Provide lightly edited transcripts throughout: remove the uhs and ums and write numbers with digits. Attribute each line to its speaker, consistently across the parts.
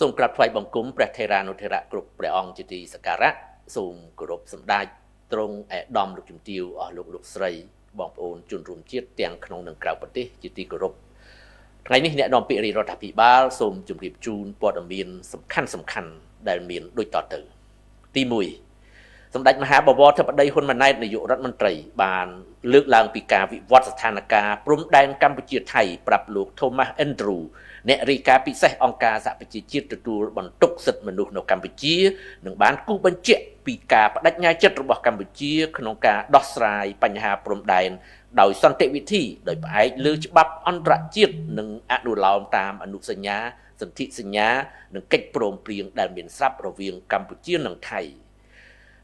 Speaker 1: សូមក្រាបថ្វាយបង្គំព្រះថេរានុថេរៈគ្រប់ព្រះអង្គជាទីសក្ការៈសូមគោរពសម្ដេចទ្រង់ឯកឧត្តមលោកជំទាវអស់លោកស្រីបងប្អូនជនរួមជាតិទាំងក្នុងនិងក្រៅប្រទេសជាទីគោរពថ្ងៃនេះអ្នកនាំពាក្យរាជរដ្ឋាភិបាលសូមជម្រាបជូនព័ត៌មានសំខាន់ដែលមានដូចតទៅទី1សម្ដេចមហាបវរធិបតីហ៊ុនម៉ាណែតនាយករដ្ឋមន្ត្រីបានលើកឡើងពីការវិវត្តស្ថានភាពព្រំដែនកម្ពុជាថៃប្រាប់លោក Thomas Andrew អ្នករាយការណ៍ពិសេសអង្គការសហប្រជាជាតិទទួលបន្ទុកសិទ្ធិមនុស្សនៅកម្ពុជានឹងបានគូសបញ្ជាក់ពីការបដិញ្ញាចិត្តរបស់កម្ពុជាក្នុងការដោះស្រាយបញ្ហាព្រំដែនដោយសន្តិវិធីដោយផ្អែកលើច្បាប់អន្តរជាតិនិងអនុលោមតាមអនុសញ្ញាសន្ធិសញ្ញានិងកិច្ចព្រមព្រៀងដែលមានស្រាប់រវាងកម្ពុជានិងថៃ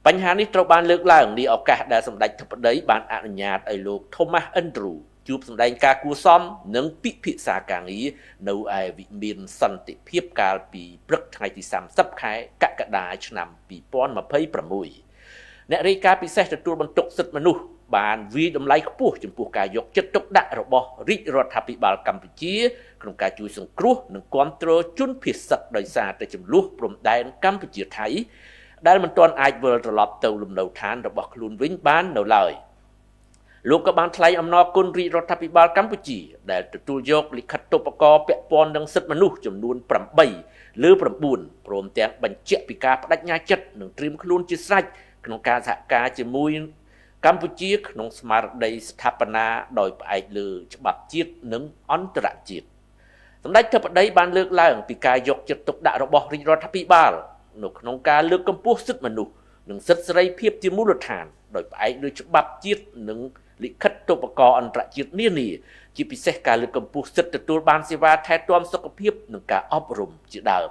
Speaker 1: បញ្ហានេះត្រូវបានលើកឡើងនាឱកាសដែលសម្ដេចធិបតីបានអនុញ្ញាតឲ្យលោក Thomas Andrew ជួបសម្ដែងការគួសមនិងពិភាក្សាការងារនៅឯវិមានសន្តិភាពកាលពីព្រឹកថ្ងៃទី30ខែកក្កដាឆ្នាំ2026អ្នករាយការណ៍ពិសេសទទួលបន្ទុកសិទ្ធិមនុស្សបានវាយតម្លៃខ្ពស់ចំពោះការយកចិត្តទុកដាក់របស់រាជរដ្ឋាភិបាលកម្ពុជាក្នុងការជួយសង្គ្រោះនិងគាំទ្រជនភៀសសិកដោយសារតែចំនួនព្រំដែនកម្ពុជាថៃដែលមិនទាន់អាចវិលត្រឡប់ទៅលំនៅឋានរបស់ខ្លួនវិញបាននៅឡើយលោកក៏បានថ្លែងអំណរគុណរាជរដ្ឋាភិបាលកម្ពុជាដែលទទួលយកលិខិតទុបករពាក់ព័ន្ធនឹងសិទ្ធិមនុស្សចំនួន8លើ9ព្រមទាំងបញ្ជាក់ពីការបដិញ្ញាចិត្តនិងត្រៀមខ្លួនជាស្រេចក្នុងការសហការជាមួយកម្ពុជាក្នុងស្មារតីស្ថាបនាដោយផ្អែកលើច្បាប់ជាតិនិងអន្តរជាតិសម្ដេចធិបតីបានលើកឡើងពីការយកចិត្តទុកដាក់របស់រាជរដ្ឋាភិបាលនៅក្នុងការលើកកម្ពស់សិទ្ធិមនុស្សនិងសិទ្ធិសេរីភាពជាមូលដ្ឋានដោយផ្អែកលើច្បាប់ជាតិនិងលិខិតទុបករអន្តរជាតិនានាជាពិសេសការលើកកម្ពស់សិទ្ធិទទួលបានសេវាថែទាំសុខភាពនិងការអប់រំជាដើម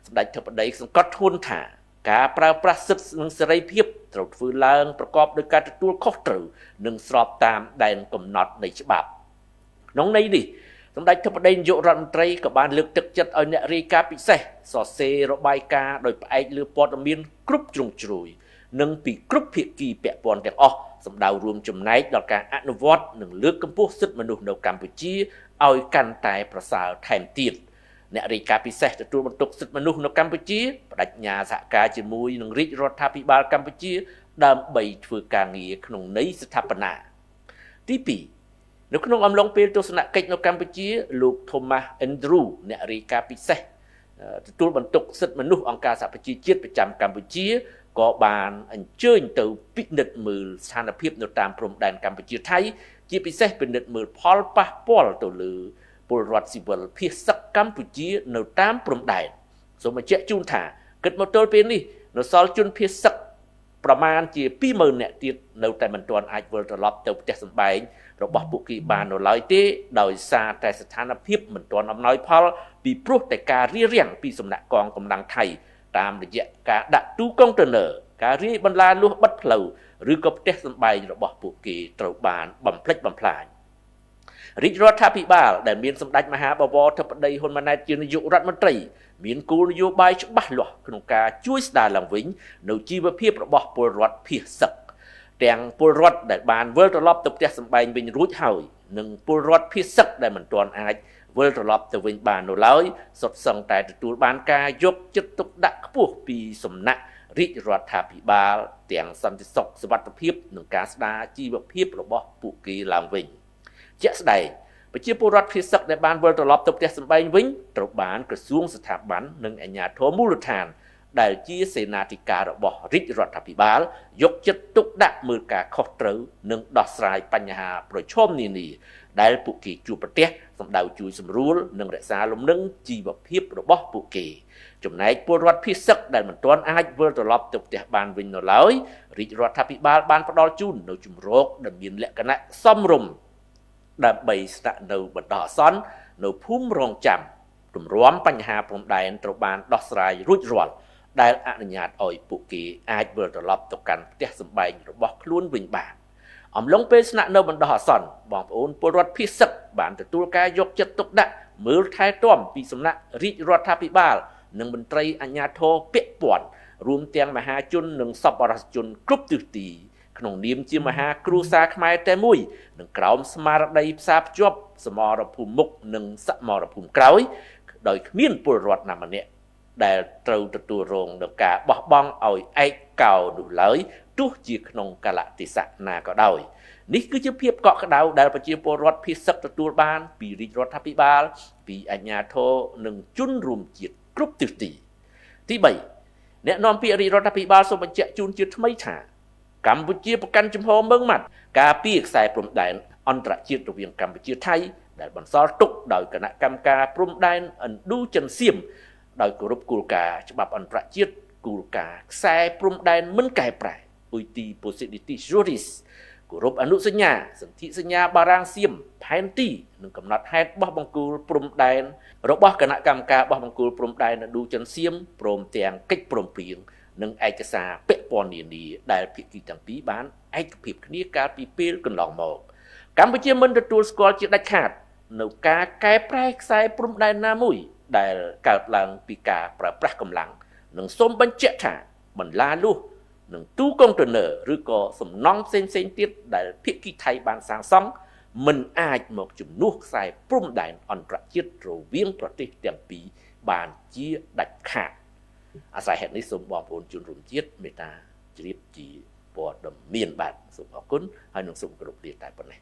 Speaker 1: សម្ដេចធិបតីសង្កត់ធ្ងន់ថាការប្រើប្រាស់សិទ្ធិនិងសេរីភាពត្រូវធ្វើឡើងប្រកបដោយការទទួលខុសត្រូវនិងស្របតាមដែនកំណត់នៃច្បាប់ក្នុងន័យនេះសម្ដេចធិបតីនាយករដ្ឋមន្ត្រីក៏បានលើកទឹកចិត្តឲ្យអ្នករាយការណ៍ពិសេសសរសេររបាយការណ៍ដោយផ្អែកលើព័ត៌មានគ្រប់ជ្រុងជ្រោយនិងពីគ្រប់ភាគីពាក់ព័ន្ធទាំងអស់សម្ដៅរួមចំណែកដល់ការអនុវត្តនិងលើកកម្ពស់សិទ្ធិមនុស្សនៅកម្ពុជាឲ្យកាន់តែប្រសើរថែមទៀតអ្នករាយការណ៍ពិសេសទទួលបន្ទុកសិទ្ធិមនុស្សនៅកម្ពុជាបដិញ្ញាសហការជាមួយនឹងរាជរដ្ឋាភិបាលកម្ពុជាដើម្បីធ្វើការងារក្នុងន័យស្ថាបនាទី2នៅក្នុងអំឡុងពេលទស្សនកិច្ចនៅកម្ពុជាលោក Thomas Andrew អ្នករាយការណ៍ពិសេសទទួលបន្ទុកសិទ្ធិមនុស្សអង្គការសហប្រជាជាតិប្រចាំកម្ពុជាក៏បានអញ្ជើញទៅពិនិត្យមើលស្ថានភាពនៅតាមព្រំដែនកម្ពុជាថៃជាពិសេសពិនិត្យមើលផលប៉ះពាល់ទៅលើពលរដ្ឋស៊ីវិលភៀសសិកកម្ពុជានៅតាមព្រំដែនសូមបញ្ជាក់ជូនថាគិតមកទល់ពេលនេះនៅសល់ជនភៀសសិកប្រមាណជា 20,000 នាក់ទៀតនៅតែមិនទាន់អាចវិលត្រឡប់ទៅផ្ទះសម្បែងរបស់ពួកគេបាននៅឡើយទេដោយសារតែស្ថានភាពមិនទាន់អំណោយផលពីព្រោះតែការរារាំងពីសំណាក់កងកម្លាំងថៃតាមរយៈការដាក់ទូកុងតឺន័រការរាយបន្លាលួសបិទផ្លូវឬក៏ផ្ទះសម្បែងរបស់ពួកគេត្រូវបានបំផ្លិចបំផ្លាញរាជរដ្ឋាភិបាលដែលមានសម្ដេចមហាបវរធិបតីហ៊ុនម៉ាណែតជានាយករដ្ឋមន្ត្រីមានគោលនយោបាយច្បាស់លាស់ក្នុងការជួយស្ដារឡើងវិញនៅជីវភាពរបស់ពលរដ្ឋភៀសសិកទាំងពលរដ្ឋដែលបានវិលត្រឡប់ទៅផ្ទះសម្បែងវិញរួចហើយនិងពលរដ្ឋភៀសសិកដែលមិនទាន់អាចវិលត្រឡប់ទៅវិញបាននៅឡើយសុទ្ធសឹងតែទទួលបានការយកចិត្តទុកដាក់ខ្ពស់ពីសំណាក់រាជរដ្ឋាភិបាលទាំងសន្តិសុខសុវត្ថិភាពនិងការស្ដារជីវភាពរបស់ពួកគេឡើងវិញជាក់ស្ដែងប្រជាពលរដ្ឋភៀសសិកដែលបានវិលត្រឡប់ទៅផ្ទះសម្បែងវិញត្រូវបានក្រសួងស្ថាប័ននិងអាជ្ញាធរមូលដ្ឋានដែលជាសេនាធិការរបស់រាជរដ្ឋាភិបាលយកចិត្តទុកដាក់មើលការខុសត្រូវនិងដោះស្រាយបញ្ហាប្រឈមនានាដែលពួកគេជួបប្រទះសម្ដៅជួយសម្រួលនិងរក្សាលំនឹងជីវភាពរបស់ពួកគេចំណែកពលរដ្ឋភៀសសិកដែលមិនទាន់អាចវិលត្រឡប់ទៅផ្ទះបានវិញនៅឡើយរាជរដ្ឋាភិបាលបានផ្ដល់ជូននៅជម្រកដែលមានលក្ខណៈសមរម្យដើម្បីស្នាក់នៅបណ្ដោះអាសន្ននៅភូមិរងចាំទម្រាំបញ្ហាព្រំដែនត្រូវបានដោះស្រាយរួចរាល់ដែលអនុញ្ញាតឲ្យពួកគេអាចវិលត្រឡប់ទៅកាន់ផ្ទះសម្បែងរបស់ខ្លួនវិញបានអំឡុងពេលស្នាក់នៅបណ្ដោះអាសន្នបងប្អូនពលរដ្ឋភៀសសិកបានទទួលការយកចិត្តទុកដាក់មើលថែទាំពីសំណាក់រាជរដ្ឋាភិបាលនិងមន្ត្រីអាជ្ញាធរពាក់ព័ន្ធរួមទាំងមហាជននិងសប្បុរសជនគ្រប់ទិសទីក្នុងនាមជាមហាគ្រួសារខ្មែរតែមួយនិងក្រោមស្មារតីផ្សារភ្ជាប់សមរភូមិមុខនិងសមរភូមិក្រោយដោយគ្មានពលរដ្ឋណាម្នាក់ ដែលត្រូវទទួលរងនឹងការបោះបង់ឲ្យឯកោនោះឡើយទោះជាក្នុងកលៈទេសៈណាក៏ដោយនេះគឺជាភាពកក់ក្ដៅដែលប្រជាពលរដ្ឋភាគសឹកទទួលបានពីរាជរដ្ឋាភិបាលពីអាជ្ញាធរនិងជនរួមជាតិគ្រប់ទិសទីទី3អ្នកនាំពាក្យរាជរដ្ឋាភិបាលសូមបញ្ជាក់ជូនជាថ្មីថាកម្ពុជាប្រកាន់ជំហរម៉ឺងម៉ាត់ការពារខ្សែព្រំដែនអន្តរជាតិរវាងកម្ពុជាថៃដែលបន្សល់ទុកដោយគណៈកម្មការព្រំដែនឥណ្ឌូចិនសៀមដោយគោរពគោលការណ៍ច្បាប់អន្តរជាតិគោលការណ៍ខ្សែព្រំដែនមិនកែប្រែ Uti Possibilities Juris គោរពអនុសញ្ញាសន្ធិសញ្ញាបារាំងសៀមផែនទីនិងកំណត់ហេតុបោះបង្គោលព្រំដែនរបស់គណៈកម្មការបោះបង្គោលព្រំដែនឥណ្ឌូចិនសៀមព្រមទាំងកិច្ចព្រមព្រៀងនិងឯកសារពាក់ព័ន្ធនានាដែលភាគីទាំងពីរបានឯកភាពគ្នាកាលពីពេលកន្លងមកកម្ពុជាមិនទទួលស្គាល់ជាដាច់ខាតនៅការកែប្រែខ្សែព្រំដែនណាមួយដែលកើតឡើងពីការប្រើប្រាស់កម្លាំងនិងសូមបញ្ជាក់ថាបន្លាលួសនឹងទូកុងតឺន័រឬក៏សំណង់ផ្សេងៗទៀតដែលភាគីថៃបានសាងសង់មិនអាចមកជំនួសខ្សែព្រំដែនអន្តរជាតិរវាងប្រទេសទាំងពីរបានជាដាច់ខាតអាស្រ័យហេតុនេះសូមបងប្អូនជនរួមជាតិមេត្តាជ្រាបជាព័ត៌មានបាទសូមអរគុណហើយនឹងសូមគោរពលាតែប៉ុណ្ណេះ